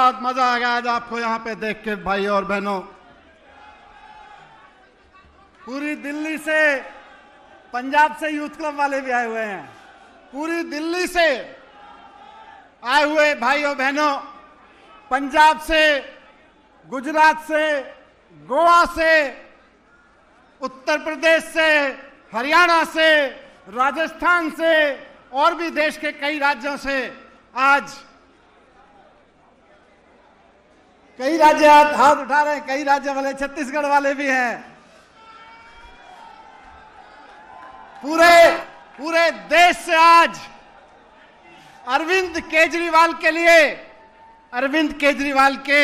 बहुत मजा आ गया आज आपको यहाँ पे देख के भाई और बहनों। पूरी दिल्ली से, पंजाब से यूथ क्लब वाले भी आए हुए हैं, पूरी दिल्ली से आए हुए भाई और बहनों, पंजाब से, गुजरात से, गोवा से, उत्तर प्रदेश से, हरियाणा से, राजस्थान से और भी देश के कई राज्यों से आज कई राज्य हाथ उठा रहे हैं, कई राज्य वाले, छत्तीसगढ़ वाले भी हैं। पूरे देश से आज अरविंद केजरीवाल के लिए, अरविंद केजरीवाल के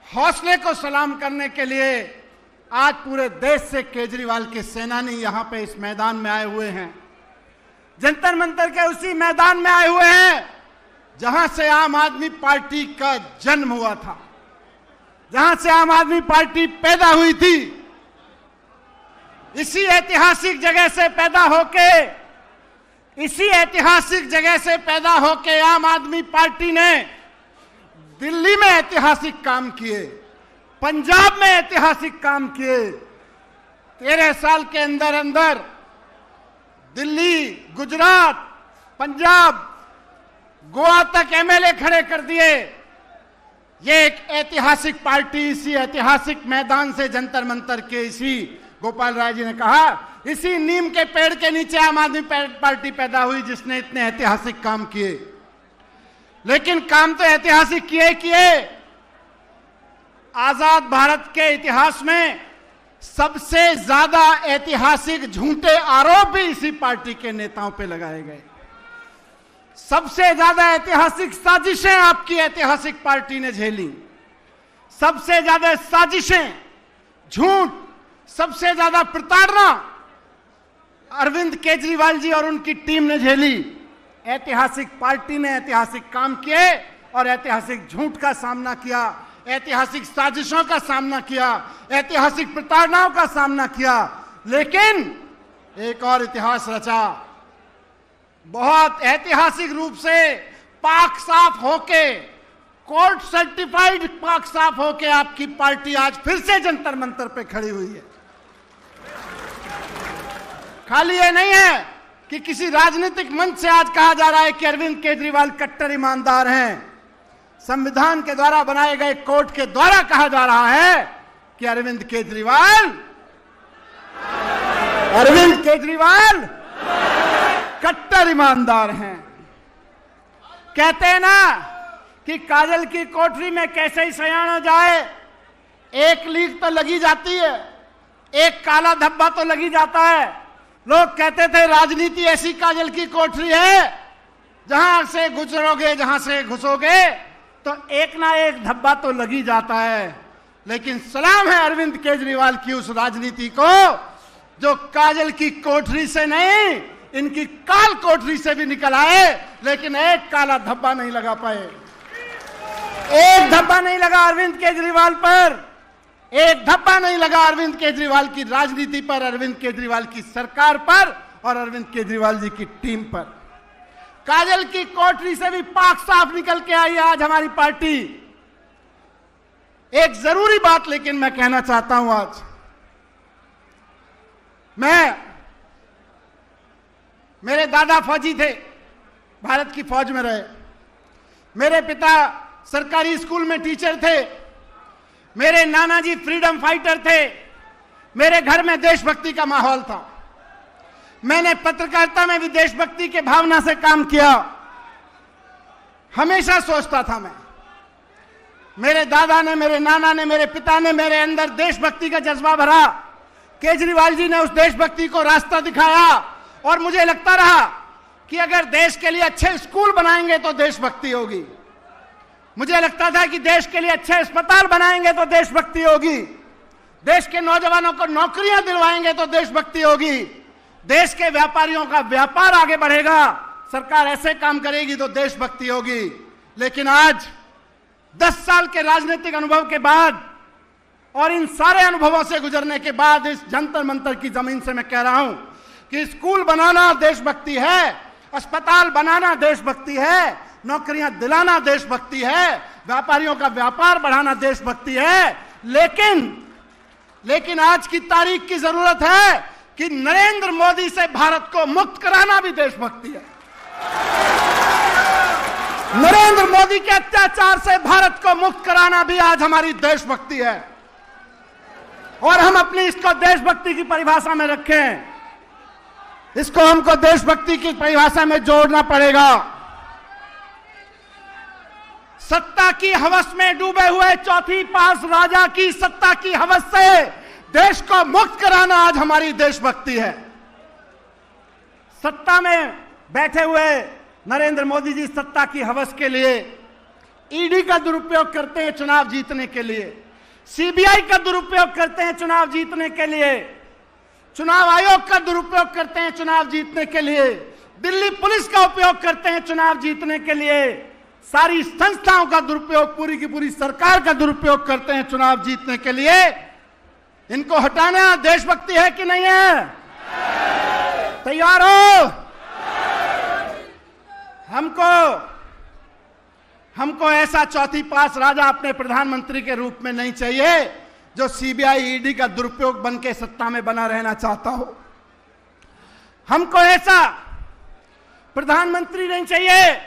हौसले को सलाम करने के लिए आज पूरे देश से केजरीवाल के सेनानी यहां पे इस मैदान में आए हुए हैं। जंतर मंतर के उसी मैदान में आए हुए हैं जहां से आम आदमी पार्टी का जन्म हुआ था, जहां से आम आदमी पार्टी पैदा हुई थी। इसी ऐतिहासिक जगह से पैदा होके, इसी ऐतिहासिक जगह से पैदा होके आम आदमी पार्टी ने दिल्ली में ऐतिहासिक काम किए, पंजाब में ऐतिहासिक काम किए। 13 साल के अंदर अंदर दिल्ली, गुजरात, पंजाब, गोवा तक एमएलए खड़े कर दिए। ये एक ऐतिहासिक पार्टी इसी ऐतिहासिक मैदान से, जंतर मंतर के, इसी गोपाल राय जी ने कहा, इसी नीम के पेड़ के नीचे आम आदमी पार्टी पैदा हुई जिसने इतने ऐतिहासिक काम किए। लेकिन काम तो ऐतिहासिक किए। आजाद भारत के इतिहास में सबसे ज्यादा ऐतिहासिक झूठे आरोप भी इसी पार्टी के नेताओं पे लगाए गए। सबसे ज्यादा ऐतिहासिक साजिशें आपकी ऐतिहासिक पार्टी ने झेली। सबसे ज्यादा साजिशें, झूठ, सबसे ज्यादा प्रताड़ना अरविंद केजरीवाल जी और उनकी टीम ने झेली। ऐतिहासिक पार्टी ने ऐतिहासिक काम किए और ऐतिहासिक झूठ का सामना किया, ऐतिहासिक साजिशों का सामना किया, ऐतिहासिक प्रताड़नाओं का सामना किया। लेकिन एक और इतिहास रचा, बहुत ऐतिहासिक रूप से पाक साफ होके, कोर्ट सर्टिफाइड पाक साफ होके आपकी पार्टी आज फिर से जंतर मंतर पे खड़ी हुई है। खाली ये नहीं है कि किसी राजनीतिक मंच से आज कहा जा रहा है कि अरविंद केजरीवाल कट्टर ईमानदार हैं। संविधान के द्वारा बनाए गए कोर्ट के द्वारा कहा जा रहा है कि अरविंद केजरीवाल कट्टर ईमानदार हैं। कहते हैं ना कि काजल की कोठरी में कैसे ही सयान हो जाए, एक लीक तो लगी जाती है, एक काला धब्बा तो लगी जाता है। लोग कहते थे राजनीति ऐसी काजल की कोठरी है, जहां से गुजरोगे, जहां से घुसोगे तो एक ना एक धब्बा तो लगी जाता है। लेकिन सलाम है अरविंद केजरीवाल की उस राजनीति को जो काजल की कोठरी से नहीं, इनकी काल कोठरी से भी निकल आए, लेकिन एक काला धब्बा नहीं लगा पाए। एक धब्बा नहीं लगा अरविंद केजरीवाल पर, एक धब्बा नहीं लगा अरविंद केजरीवाल की राजनीति पर, अरविंद केजरीवाल की सरकार पर और अरविंद केजरीवाल जी की टीम पर। काजल की कोठरी से भी पाक साफ निकल के आई आज हमारी पार्टी। एक जरूरी बात लेकिन मैं कहना चाहता हूं आज। मेरे दादा फौजी थे, भारत की फौज में रहे। मेरे पिता सरकारी स्कूल में टीचर थे। मेरे नाना जी फ्रीडम फाइटर थे। मेरे घर में देशभक्ति का माहौल था। मैंने पत्रकारिता में भी देशभक्ति के भावना से काम किया। हमेशा सोचता था मैं, मेरे दादा ने, मेरे नाना ने, मेरे पिता ने मेरे अंदर देशभक्ति का जज्बा भरा। केजरीवाल जी ने उस देशभक्ति को रास्ता दिखाया और मुझे लगता रहा कि अगर देश के लिए अच्छे स्कूल बनाएंगे तो देशभक्ति होगी। मुझे लगता था कि देश के लिए अच्छे अस्पताल बनाएंगे तो देशभक्ति होगी। देश के नौजवानों को नौकरियां दिलवाएंगे तो देशभक्ति होगी। देश के व्यापारियों का व्यापार आगे बढ़ेगा, सरकार ऐसे काम करेगी तो देशभक्ति होगी। लेकिन आज 10 साल के राजनीतिक अनुभव के बाद और इन सारे अनुभवों से गुजरने के बाद इस जंतर मंतर की जमीन से मैं कह रहा हूं कि स्कूल बनाना देशभक्ति है, अस्पताल बनाना देशभक्ति है, नौकरियां दिलाना देशभक्ति है, व्यापारियों का व्यापार बढ़ाना देशभक्ति है। लेकिन आज की तारीख की जरूरत है कि नरेंद्र मोदी से भारत को मुक्त कराना भी देशभक्ति है। नरेंद्र मोदी के अत्याचार से भारत को मुक्त कराना भी आज हमारी देशभक्ति है। और हम अपनी इसको देशभक्ति की परिभाषा में रखें, इसको हमको देशभक्ति की परिभाषा में जोड़ना पड़ेगा। सत्ता की हवस में डूबे हुए चौथी पास राजा की सत्ता की हवस से देश को मुक्त कराना आज हमारी देशभक्ति है। सत्ता में बैठे हुए नरेंद्र मोदी जी सत्ता की हवस के लिए ईडी का दुरुपयोग करते हैं चुनाव जीतने के लिए, सीबीआई का दुरुपयोग करते हैं चुनाव जीतने के लिए, चुनाव आयोग का दुरुपयोग करते हैं चुनाव जीतने के लिए, दिल्ली पुलिस का उपयोग करते हैं चुनाव जीतने के लिए, सारी संस्थाओं का दुरुपयोग, पूरी की पूरी सरकार का दुरुपयोग करते हैं चुनाव जीतने के लिए। इनको हटाना देशभक्ति है कि नहीं है? तैयार हो? हमको ऐसा चौथी पास राजा अपने प्रधानमंत्री के रूप में नहीं चाहिए जो सीबीआई ईडी का दुरुपयोग बन के सत्ता में बना रहना चाहता हो। हमको ऐसा प्रधानमंत्री नहीं चाहिए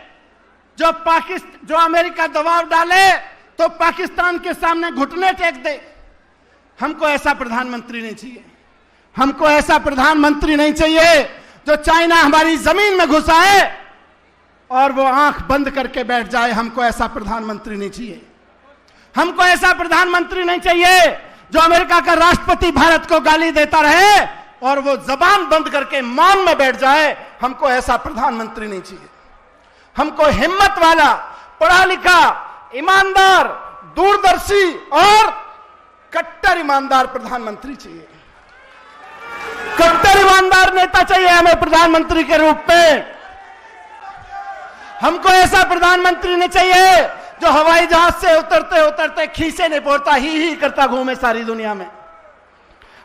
जो अमेरिका दबाव डाले तो पाकिस्तान के सामने घुटने टेक दे। हमको ऐसा प्रधानमंत्री नहीं चाहिए। हमको ऐसा प्रधानमंत्री नहीं चाहिए जो चाइना हमारी जमीन में घुसाए और वो आंख बंद करके बैठ जाए। हमको ऐसा प्रधानमंत्री नहीं चाहिए। हमको ऐसा प्रधानमंत्री नहीं चाहिए जो अमेरिका का राष्ट्रपति भारत को गाली देता रहे और वो जबान बंद करके मौन में बैठ जाए। हमको ऐसा प्रधानमंत्री नहीं चाहिए। हमको हिम्मत वाला, पढ़ा लिखा, ईमानदार, दूरदर्शी और कट्टर ईमानदार प्रधानमंत्री चाहिए। कट्टर ईमानदार नेता चाहिए हमें प्रधानमंत्री के रूप में। हमको ऐसा प्रधानमंत्री नहीं चाहिए जो हवाई जहाज से उतरते उतरते खीसे नहीं पोड़ता, ही करता घूमे सारी दुनिया में।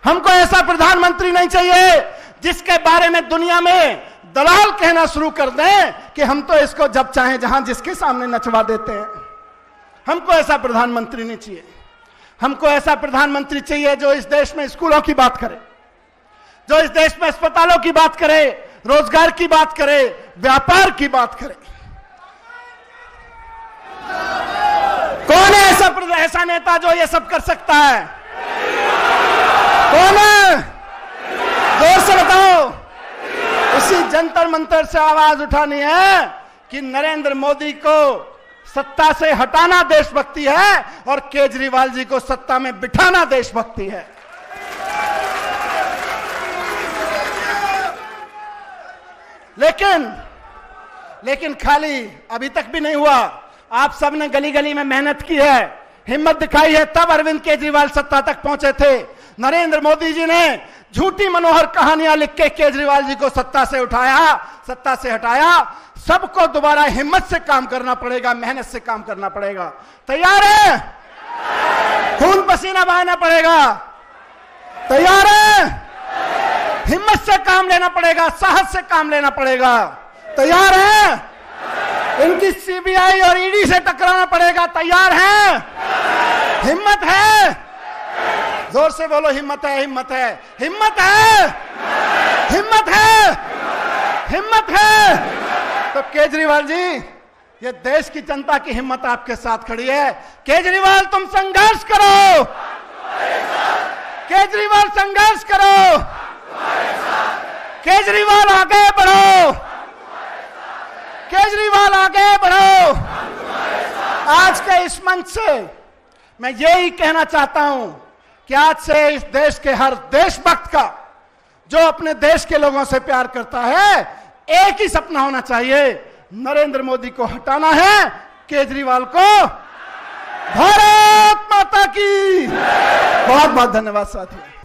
हमको ऐसा प्रधानमंत्री नहीं चाहिए जिसके बारे में दुनिया में दलाल कहना शुरू कर दें कि हम तो इसको जब चाहें जहां जिसके सामने नचवा देते हैं। हमको ऐसा प्रधानमंत्री नहीं चाहिए। हमको ऐसा प्रधानमंत्री चाहिए जो इस देश में स्कूलों की बात करे, जो इस देश में अस्पतालों की बात करे, रोजगार की बात करे, व्यापार की बात करे। कौन है ऐसा नेता जो ये सब कर सकता है? कौन है? जोर से बताओ। इसी जंतर मंतर से आवाज उठानी है कि नरेंद्र मोदी को सत्ता से हटाना देशभक्ति है और केजरीवाल जी को सत्ता में बिठाना देशभक्ति है। लेकिन खाली अभी तक भी नहीं हुआ। आप सबने गली गली में मेहनत की है, हिम्मत दिखाई है, तब अरविंद केजरीवाल सत्ता तक पहुंचे थे। नरेंद्र मोदी जी ने झूठी मनोहर कहानियां लिख के केजरीवाल जी को सत्ता से हटाया। सबको दोबारा हिम्मत से काम करना पड़ेगा, मेहनत से काम करना पड़ेगा। तैयार है? खून पसीना बहाना पड़ेगा। तैयार है? हिम्मत से काम लेना पड़ेगा, साहस से काम लेना पड़ेगा। तैयार है? इनकी सीबीआई और ईडी से टकराना पड़ेगा। तैयार है? हिम्मत है? जोर से बोलो, हिम्मत है, हिम्मत है, हिम्मत है, हिम्मत है, हिम्मत है। तो केजरीवाल जी, ये देश की जनता की हिम्मत आपके साथ खड़ी है। केजरीवाल तुम संघर्ष करो, केजरीवाल संघर्ष करो, केजरीवाल आगे बढ़ो, केजरीवाल आगे बढ़ो। आज के इस मंच से मैं यही कहना चाहता हूं कि आज से इस देश के हर देशभक्त का, जो अपने देश के लोगों से प्यार करता है, एक ही सपना होना चाहिए, नरेंद्र मोदी को हटाना है, केजरीवाल को। भारत माता की। बहुत बहुत धन्यवाद साथियों।